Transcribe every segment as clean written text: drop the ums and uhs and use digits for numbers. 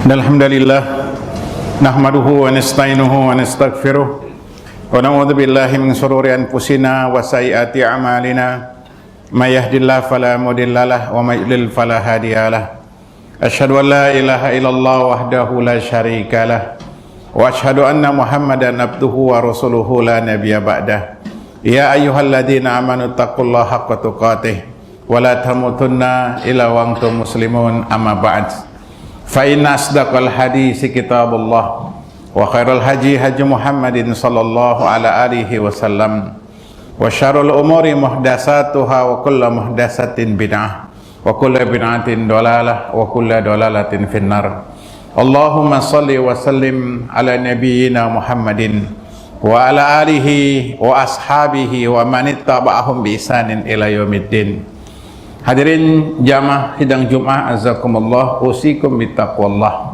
Alhamdulillah nahmaduhu wa nasta'inuhu wa nastaghfiruh wa na'udzu billahi min shururi anfusina wa sayyiati a'malina may yahdihillahu fala mudhillalah wa may yudlil fala hadiyalah. Asyhadu an la ilaha illallah wahdahu la syarikalah wa asyhadu anna Muhammadan abduhu wa rasuluhu la nabiyya ba'dah. Ya ayyuhalladzina amanu taqullaha haqqa tuqatih wa la tamutunna illa wa antum muslimun, amma ba'd. Fa inna asdaqal hadisi kitabullah wa khairal haji haji Muhammadin sallallahu ala alihi wasallam wa syarrul umuri muhdatsatuha wa kullu muhdatsatin bid'ah wa kullu bid'atin dalalah wa kullu dalalatin finnar. Allahumma shalli wa sallim ala nabiyyina Muhammadin wa ala alihi wa ashabihi wa man ittaba'ahum bi ihsanin ila yaumiddin. Hadirin jamaah sidang Jumat azakumullah, usikum bittaqwallah.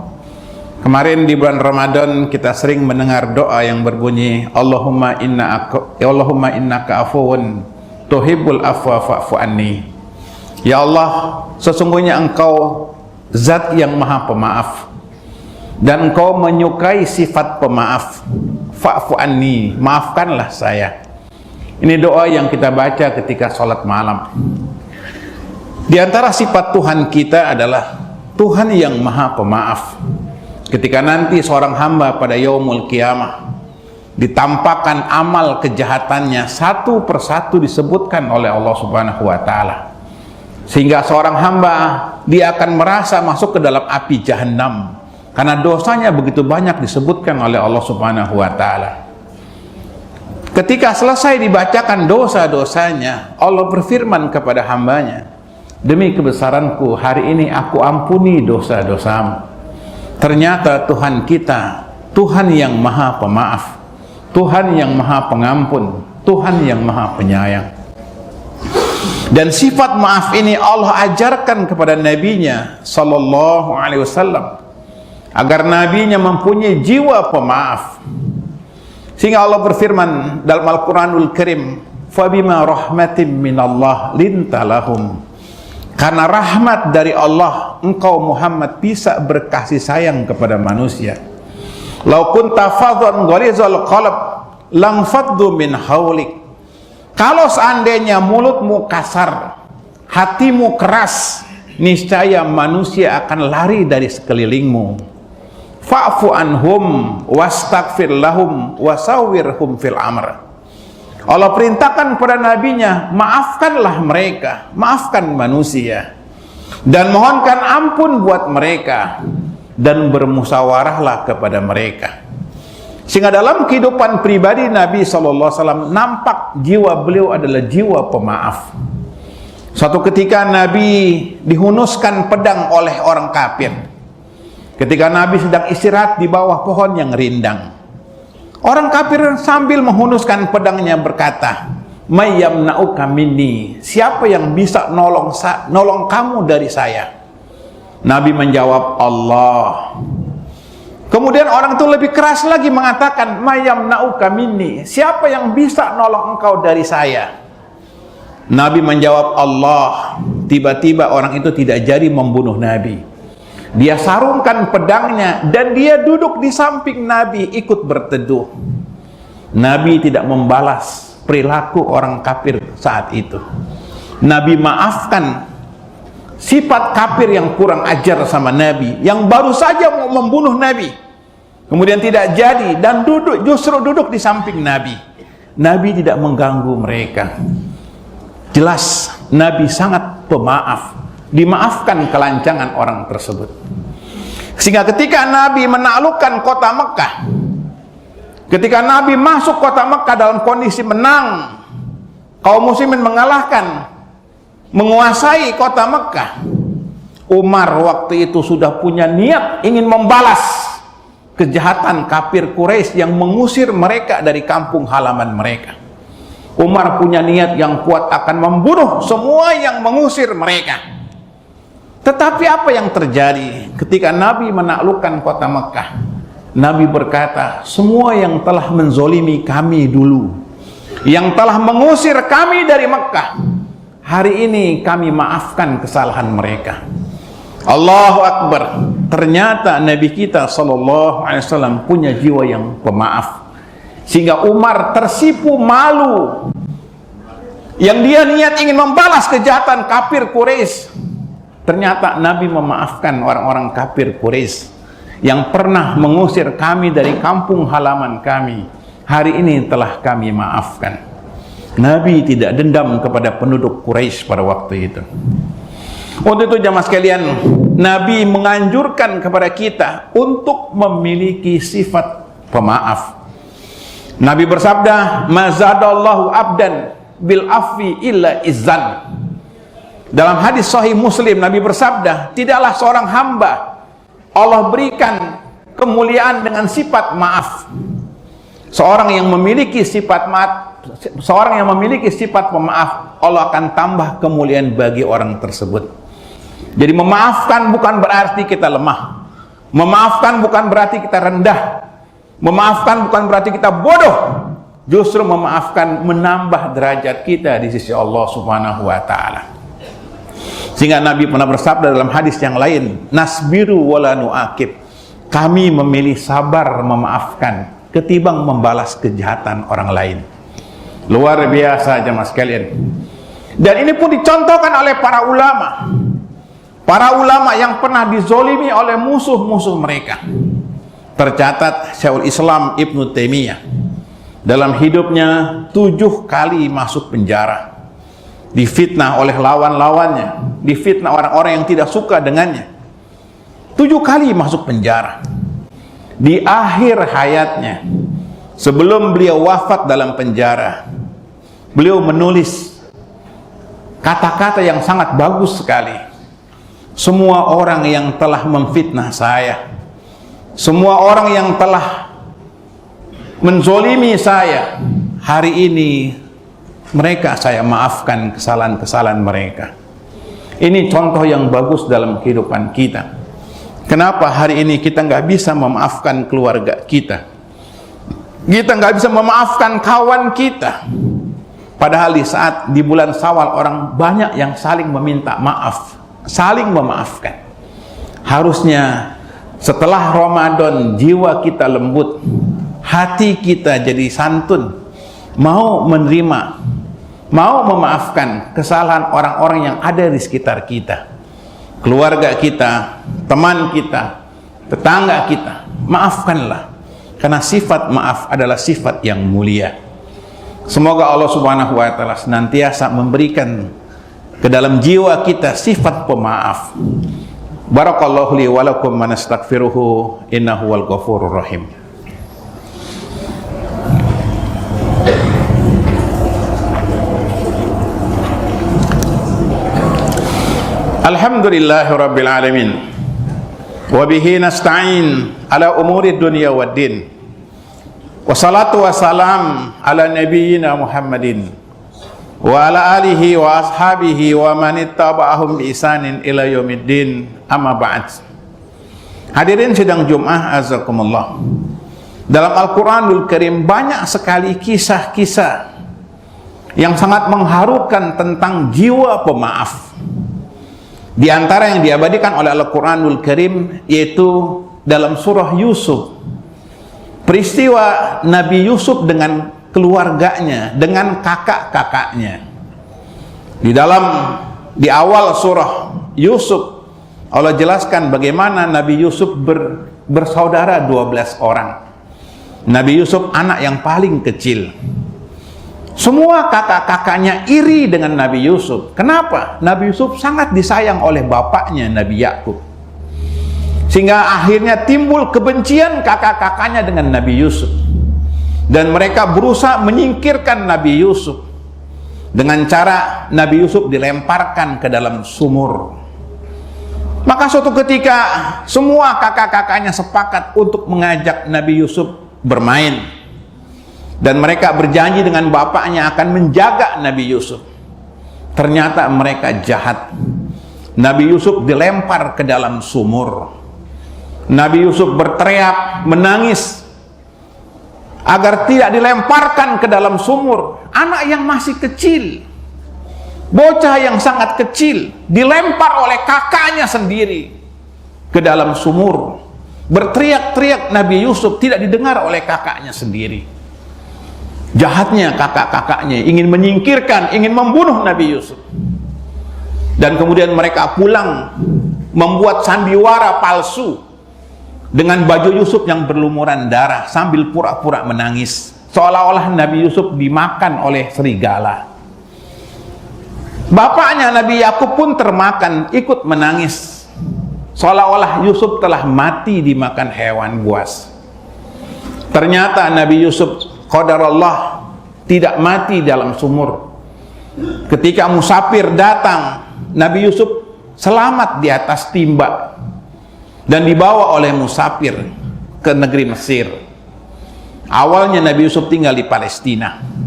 Kemarin di bulan Ramadan kita sering mendengar doa yang berbunyi Allahumma innaka afuwun tuhibbul afwa fa'fu anni. Ya Allah, sesungguhnya Engkau zat yang maha pemaaf dan Engkau menyukai sifat pemaaf. Fa'fu anni, maafkanlah saya. Ini doa yang kita baca ketika sholat malam. Di antara sifat Tuhan kita adalah Tuhan yang maha pemaaf. Ketika nanti seorang hamba pada yaumul qiyamah ditampakkan amal kejahatannya satu persatu disebutkan oleh Allah Subhanahu wa taala, sehingga seorang hamba dia akan merasa masuk ke dalam api jahanam karena dosanya begitu banyak disebutkan oleh Allah Subhanahu wa taala. Ketika selesai dibacakan dosa-dosanya, Allah berfirman kepada hambanya, demi kebesaranku, hari ini aku ampuni dosa-dosamu. Ternyata Tuhan kita, Tuhan yang maha pemaaf, Tuhan yang maha pengampun, Tuhan yang maha penyayang. Dan sifat maaf ini Allah ajarkan kepada nabinya sallallahu alaihi wasallam agar nabinya mempunyai jiwa pemaaf. Sehingga Allah berfirman dalam Al-Qur'anul Karim, "Fabima rahmatin minallah lintalahum." Karena rahmat dari Allah, engkau Muhammad bisa berkasih sayang kepada manusia. Lau kunta fadhan gharizal qalb lang faddu min haulik. Kalau seandainya mulutmu kasar, hatimu keras, niscaya manusia akan lari dari sekelilingmu. Fa'fu anhum wastaghfir lahum wasawwirhum fil amr. Allah perintahkan kepada nabinya, maafkanlah mereka, maafkan manusia, dan mohonkan ampun buat mereka, dan bermusyawarahlah kepada mereka. Sehingga dalam kehidupan pribadi Nabi SAW nampak jiwa beliau adalah jiwa pemaaf. Suatu ketika Nabi dihunuskan pedang oleh orang kafir. Ketika Nabi sedang istirahat di bawah pohon yang rindang, orang kafir sambil menghunuskan pedangnya berkata, "Mayyamna'uka minni?" Siapa yang bisa nolong kamu dari saya? Nabi menjawab, "Allah." Kemudian orang itu lebih keras lagi mengatakan, "Mayyamna'uka minni?" Siapa yang bisa nolong engkau dari saya? Nabi menjawab, "Allah." Tiba-tiba orang itu tidak jadi membunuh Nabi. Dia sarungkan pedangnya dan dia duduk di samping Nabi ikut berteduh. Nabi tidak membalas perilaku orang kafir saat itu. Nabi maafkan sifat kafir yang kurang ajar sama Nabi, yang baru saja mau membunuh Nabi, kemudian tidak jadi dan justru duduk di samping Nabi. Nabi tidak mengganggu mereka. Jelas Nabi sangat pemaaf. Dimaafkan kelancangan orang tersebut. Sehingga ketika Nabi menaklukkan kota Mekah, ketika Nabi masuk kota Mekah dalam kondisi menang, kaum muslimin mengalahkan, menguasai kota Mekah, Umar waktu itu sudah punya niat ingin membalas kejahatan kafir Quraisy yang mengusir mereka dari kampung halaman mereka. Umar punya niat yang kuat akan membunuh semua yang mengusir mereka. Tetapi apa yang terjadi ketika Nabi menaklukkan kota Mekah? Nabi berkata, semua yang telah menzolimi kami dulu, yang telah mengusir kami dari Mekah, hari ini kami maafkan kesalahan mereka. Allahu Akbar. Ternyata Nabi kita sallallahu alaihi wasallam punya jiwa yang pemaaf, sehingga Umar tersipu malu yang dia niat ingin membalas kejahatan kafir Quraisy. Ternyata Nabi memaafkan orang-orang kafir Quraisy yang pernah mengusir kami dari kampung halaman kami. Hari ini telah kami maafkan. Nabi tidak dendam kepada penduduk Quraisy pada waktu itu. Untuk itu jamaah sekalian, Nabi menganjurkan kepada kita untuk memiliki sifat pemaaf. Nabi bersabda, "Mazadallahu abdan bil afi illa izzan." Dalam hadis sahih Muslim, Nabi bersabda, tidaklah seorang hamba Allah berikan kemuliaan dengan sifat maaf. Seorang yang memiliki sifat pemaaf, Allah akan tambah kemuliaan bagi orang tersebut. Jadi memaafkan bukan berarti kita lemah. Memaafkan bukan berarti kita rendah. Memaafkan bukan berarti kita bodoh. Justru memaafkan menambah derajat kita di sisi Allah Subhanahu wa taala. Sehingga Nabi pernah bersabda dalam hadis yang lain, "Nasbiru wala nu'aqib." Kami memilih sabar memaafkan ketimbang membalas kejahatan orang lain. Luar biasa jemaah sekalian. Dan ini pun dicontohkan oleh para ulama. Para ulama yang pernah dizolimi oleh musuh-musuh mereka. Tercatat Syekhul Islam Ibnu Taimiyah dalam hidupnya 7 kali masuk penjara, difitnah oleh lawan-lawannya, difitnah orang-orang yang tidak suka dengannya. 7 kali masuk penjara. Di akhir hayatnya, sebelum beliau wafat dalam penjara, beliau menulis kata-kata yang sangat bagus sekali. Semua orang yang telah memfitnah saya, semua orang yang telah menzolimi saya, hari ini mereka saya maafkan kesalahan-kesalahan mereka. Ini contoh yang bagus dalam kehidupan kita. Kenapa hari ini kita nggak bisa memaafkan keluarga kita? Kita nggak bisa memaafkan kawan kita. Padahal di saat di bulan Syawal orang banyak yang saling meminta maaf, saling memaafkan. Harusnya setelah Ramadan jiwa kita lembut, hati kita jadi santun, mau menerima, mau memaafkan kesalahan orang-orang yang ada di sekitar kita, keluarga kita, teman kita, tetangga kita. Maafkanlah, karena sifat maaf adalah sifat yang mulia. Semoga Allah Subhanahu wa taala senantiasa memberikan ke dalam jiwa kita sifat pemaaf. Barakallahu li wa lakum wa nastaghfiruhu innahu wal ghafurur rahim. Alhamdulillahirabbil alamin. Wa bihi nasta'in ala umuri dunya waddin. Wassalatu wassalam ala nabiyyina Muhammadin wa ala alihi wa ashabihi wa man ittaba'ahum bi ihsanin ila yaumiddin, amma ba'd. Hadirin sidang Jumat azakumullah. Dalam Al-Qur'anul Karim banyak sekali kisah-kisah yang sangat mengharukan tentang jiwa pemaaf. Di antara yang diabadikan oleh Al-Qur'anul Karim yaitu dalam surah Yusuf. Peristiwa Nabi Yusuf dengan keluarganya, dengan kakak-kakaknya. Di awal surah Yusuf, Allah jelaskan bagaimana Nabi Yusuf bersaudara 12 orang. Nabi Yusuf anak yang paling kecil. Semua kakak-kakaknya iri dengan Nabi Yusuf. Kenapa? Nabi Yusuf sangat disayang oleh bapaknya Nabi Yakub. Sehingga akhirnya timbul kebencian kakak-kakaknya dengan Nabi Yusuf. Dan mereka berusaha menyingkirkan Nabi Yusuf dengan cara Nabi Yusuf dilemparkan ke dalam sumur. Maka suatu ketika semua kakak-kakaknya sepakat untuk mengajak Nabi Yusuf bermain. Dan mereka berjanji dengan bapaknya akan menjaga Nabi Yusuf. Ternyata mereka jahat. Nabi Yusuf dilempar ke dalam sumur. Nabi Yusuf berteriak, menangis agar tidak dilemparkan ke dalam sumur. Anak yang masih kecil. Bocah yang sangat kecil dilempar oleh kakaknya sendiri ke dalam sumur. Berteriak-teriak Nabi Yusuf tidak didengar oleh kakaknya sendiri. Jahatnya kakak-kakaknya ingin menyingkirkan, ingin membunuh Nabi Yusuf. Dan kemudian mereka pulang membuat sandiwara palsu dengan baju Yusuf yang berlumuran darah sambil pura-pura menangis, seolah-olah Nabi Yusuf dimakan oleh serigala. Bapaknya Nabi Yakub pun termakan, ikut menangis, seolah-olah Yusuf telah mati dimakan hewan buas. Ternyata Nabi Yusuf, qadarullah, tidak mati dalam sumur. Ketika musafir datang, Nabi Yusuf selamat di atas timba dan dibawa oleh musafir ke negeri Mesir. Awalnya Nabi Yusuf tinggal di Palestina.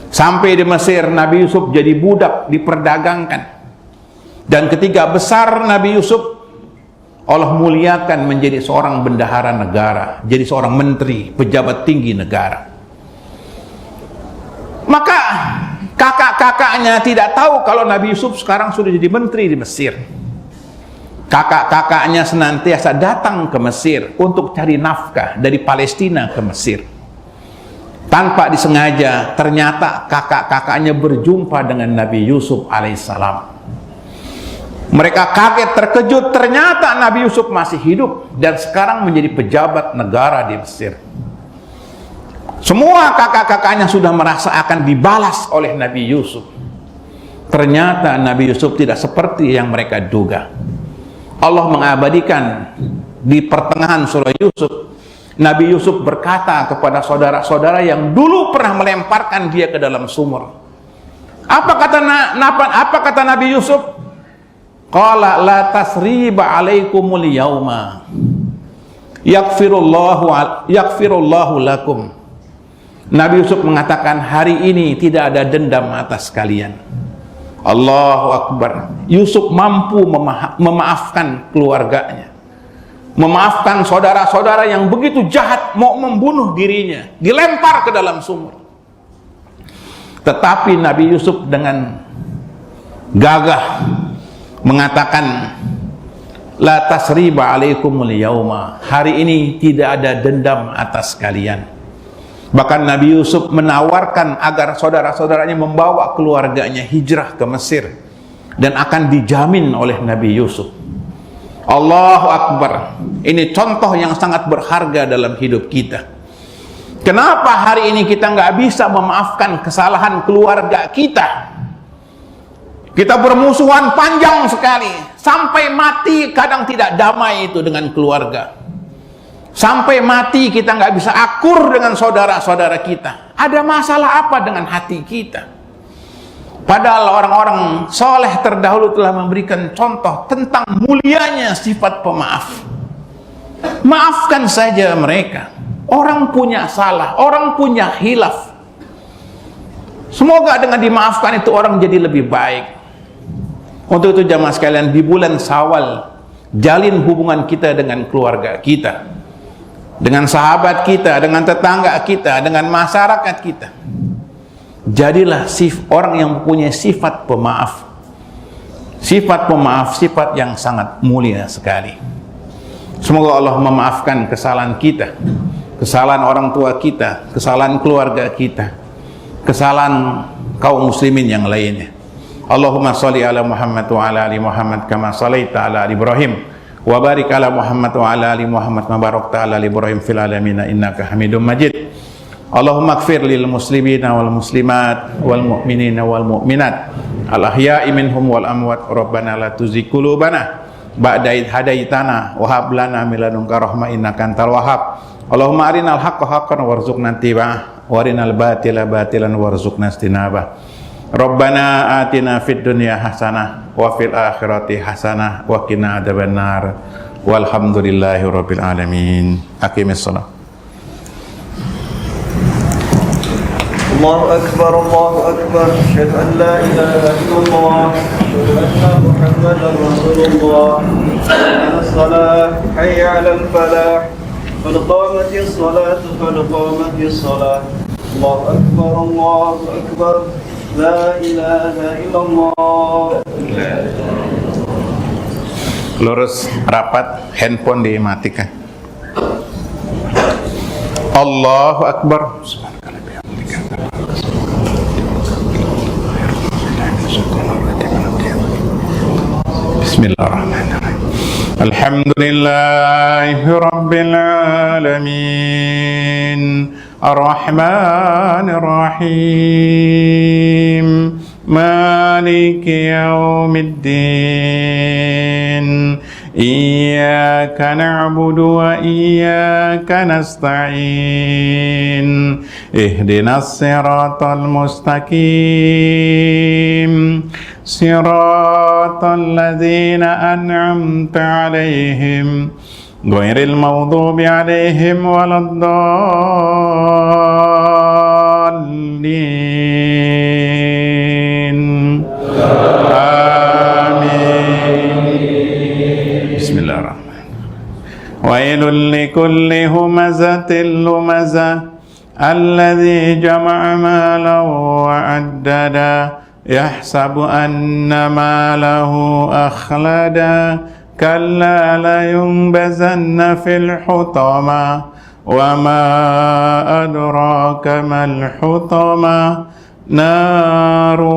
Sampai di Mesir, Nabi Yusuf jadi budak, diperdagangkan. Dan ketika besar Nabi Yusuf, Allah muliakan menjadi seorang bendahara negara, jadi seorang menteri, pejabat tinggi negara. Maka kakak-kakaknya tidak tahu kalau Nabi Yusuf sekarang sudah jadi menteri di Mesir. Kakak-kakaknya senantiasa datang ke Mesir untuk cari nafkah dari Palestina ke Mesir. Tanpa disengaja, ternyata kakak-kakaknya berjumpa dengan Nabi Yusuf alaihissalam. Mereka kaget, terkejut, ternyata Nabi Yusuf masih hidup dan sekarang menjadi pejabat negara di Mesir. Semua kakak-kakaknya sudah merasa akan dibalas oleh Nabi Yusuf. Ternyata Nabi Yusuf tidak seperti yang mereka duga. Allah mengabadikan di pertengahan surah Yusuf, Nabi Yusuf berkata kepada saudara-saudara yang dulu pernah melemparkan dia ke dalam sumur. Apa kata Nabi Yusuf? Qala la tasriba alaikumul yauma yaghfirullahu lakum. Nabi Yusuf mengatakan, hari ini tidak ada dendam atas kalian. Allahu Akbar. Yusuf mampu memaafkan keluarganya, memaafkan saudara-saudara yang begitu jahat mau membunuh dirinya, dilempar ke dalam sumur. Tetapi Nabi Yusuf dengan gagah mengatakan, la tasriba alaikumul yauma, hari ini tidak ada dendam atas kalian. Bahkan Nabi Yusuf menawarkan agar saudara-saudaranya membawa keluarganya hijrah ke Mesir dan akan dijamin oleh Nabi Yusuf. Allahu Akbar. Ini contoh yang sangat berharga dalam hidup kita. Kenapa hari ini kita nggak bisa memaafkan kesalahan keluarga kita? Kita bermusuhan panjang sekali, sampai mati kadang tidak damai itu dengan keluarga. Sampai mati kita nggak bisa akur dengan saudara-saudara kita. Ada masalah apa dengan hati kita? Padahal orang-orang soleh terdahulu telah memberikan contoh tentang mulianya sifat pemaaf. Maafkan saja mereka. Orang punya salah, orang punya hilaf. Semoga dengan dimaafkan itu orang jadi lebih baik. Untuk itu jamaah sekalian, di bulan Syawal, jalin hubungan kita dengan keluarga kita, dengan sahabat kita, dengan tetangga kita, dengan masyarakat kita. Jadilah orang yang mempunyai sifat pemaaf. Sifat pemaaf, sifat yang sangat mulia sekali. Semoga Allah memaafkan kesalahan kita, kesalahan orang tua kita, kesalahan keluarga kita, kesalahan kaum muslimin yang lainnya. Allahumma sholli ala Muhammad wa ala ali Muhammad kama shallaita ala ali Ibrahim wa barik ala Muhammad wa ala ali Muhammad ma barakta ala ali Ibrahim fil alamin innaka Hamidum Majid. Allahumma ighfir lil muslimina wal muslimat wal mu'minina wal mu'minat al ahya'i minhum wal amwat. Rabbana la tuzigh qulubana ba'da idh hadaitana wa hab lana min ladunka rahmah innaka antal wahhab. Allahumma arinal haqqa haqqan warzuqna ittiba'ah wa arinal batila batilan warzuqna ijtinabah. Rabbana atina fid dunya hasanah wa fil akhirati hasanah wa qina adzabannar. Walhamdulillahi rabbil alamin. Aqimis shalah. Allahu akbar, Allahu akbar. Asyhadu an la ilaha illallah wa anna Muhammadar Rasulullah. As-salah, hayya 'alal falah. Qad qamatis salatu, qad qamatis salah. Allahu akbar, Allahu akbar. لا إله إلا الله. Lurus rapat, handphone dimatikan. Allahu Akbar. Bismillahirrahmanirrahim. Alhamdulillahi Rabbil Alamin, Ar-Rahmanir Rahim, Maliki Yawmiddin, Iyyaka na'budu wa iyyaka nasta'in, Ihdinas siratal mustaqim, Siratal ladzina an'amta alaihim, Ghairil maghdubi alaihim waladdallin. Amin. Bismillahirrahmanirrahim. Wailul likulli humazatil lumazah, alladzi jama'a malan wa addada, yahsabu anna malahu akhlada, kalla layunbazanna fil hutama, wa ma adraka mal hutama, narullahil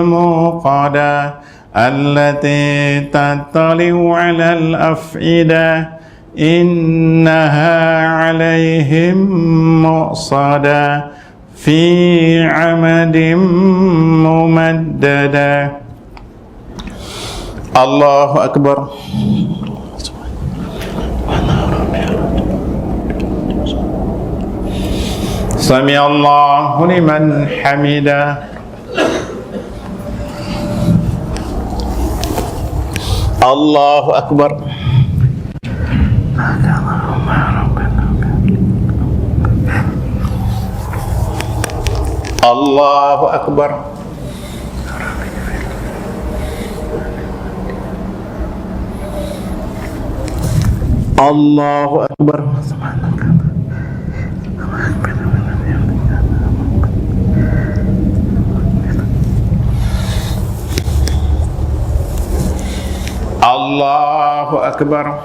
muqada, allati tattali'u 'alal af'idah, innaha 'alaihim mu'sadah, fi 'amadin mumaddada. Allahu Akbar. Sami Allahu liman hamidah. Allahu Akbar. Allahu Akbar. Allahu Akbar. Allahu Akbar.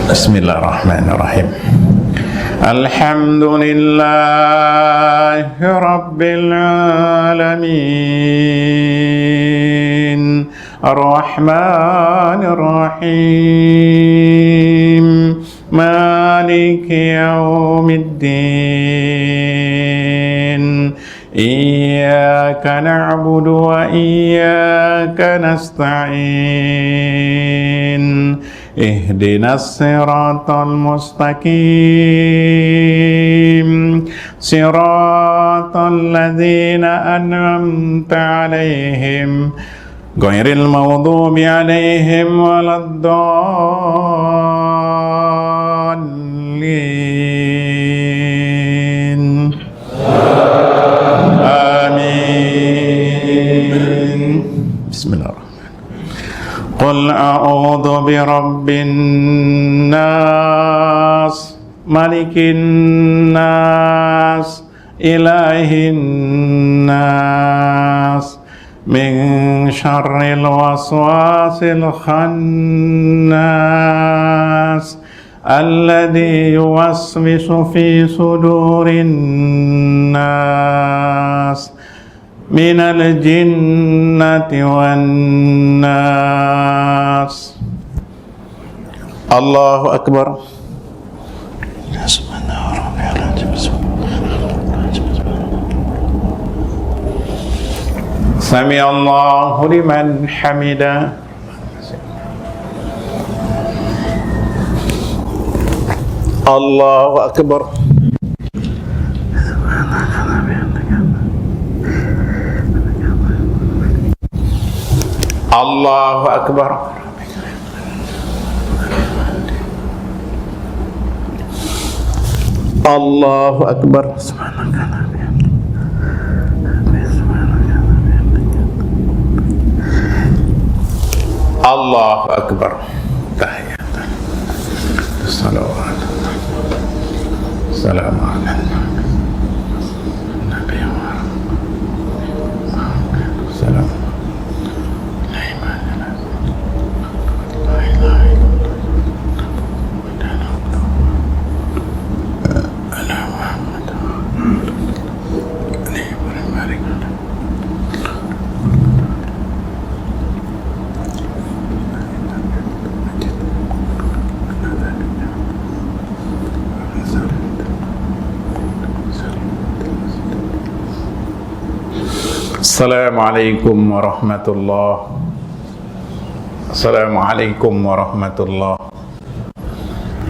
Bismillahirrahmanirrahim. Alhamdulillahi Rabbil Alamin, Ar-Rahmanir Rahim, Maliki Yawmiddin, Iyyaka na'budu wa iyyaka nasta'in, Ihdinas siratal mustaqim, Siratal ladzina an'amta alaihim, Ghairil maghdubi alaihim waladdallin. Amin. Bismillahirrahmanirrahim. Qul a'udzu birabbin nas, malikin nas, ilahin nas, min syarril waswasil khannas, alladzi yuwaswisu fi sudurin nas, minal jinnati wan nas. Allahu Akbar. Sami Allahu liman hamidah. Allahu Akbar. Allahu Akbar. Allahu Akbar. Allahu Akbar. Tahiyatan. Salawat. Assalamualaikum. Assalamualaikum warahmatullahi. Assalamualaikum warahmatullahi.